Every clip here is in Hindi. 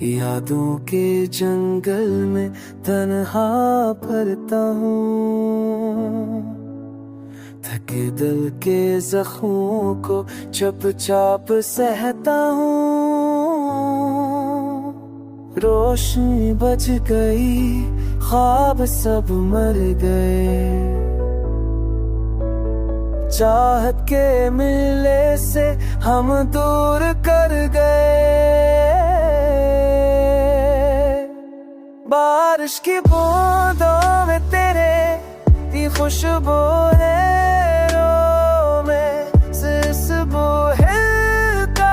यादों के जंगल में तन्हा फिरता हूँ, थके दिल के जख्मों को चुपचाप सहता हूँ। रोशनी बच गई, ख्वाब सब मर गए, चाहत के मिलने से हम दूर कर गए। बारिश की बूंदों में तेरी खुशबू है, रो में खुशबू हिलता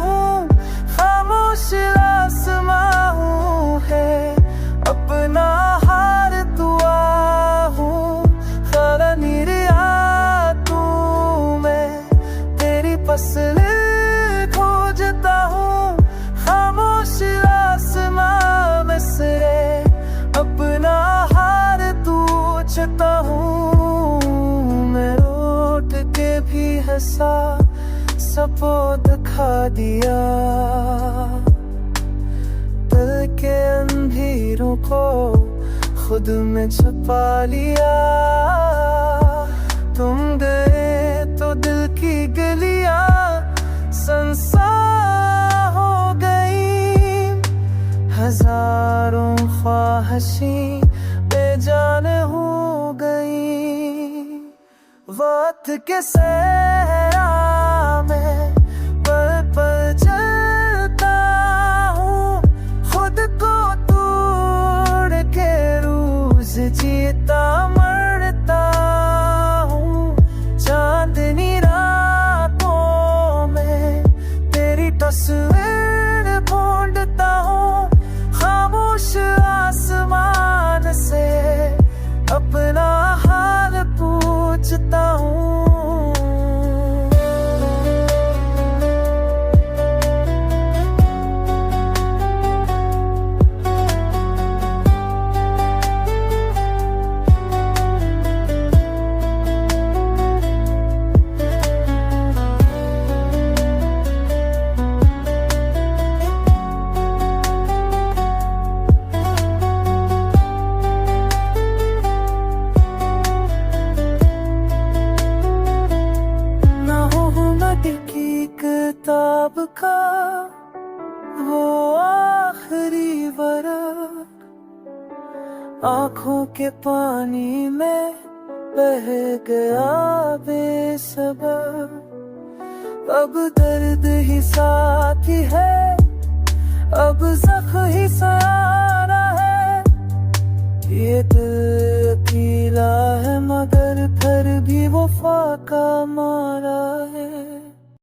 हूँ, खामोश आसमां हूँ है अपना हार दुआ हूँ। खरा निर्या तू मैं तेरी फसल खोजता हूँ, खामोश आसमां में सिरे अपना हार पूछता हूँ। मैं रोट के भी हंसा, सबको दिखा दिया, दिल के अंधेरों को खुद में छुपा लिया। तुम गए तो दिल की गलियां संसार हो गई, हजारों ख्वाहिशें बेजान हो गई। वक्त के सहरा में पल पल चलता हूँ, खुद को तोड़ के रोज जीता मरता हूँ। चांदनी रातों में तेरी तस्वीर ढूंढता हूँ, खामोश आसमान से अपना हाल पूछता हूँ। किताब का वो आखिरी वर्क आँखों के पानी में बह गया बेसब्र। अब दर्द ही साथी है, अब ज़ख्म ही सहारा है। ये दिल अकेला है मगर फिर भी वफा का मारा है।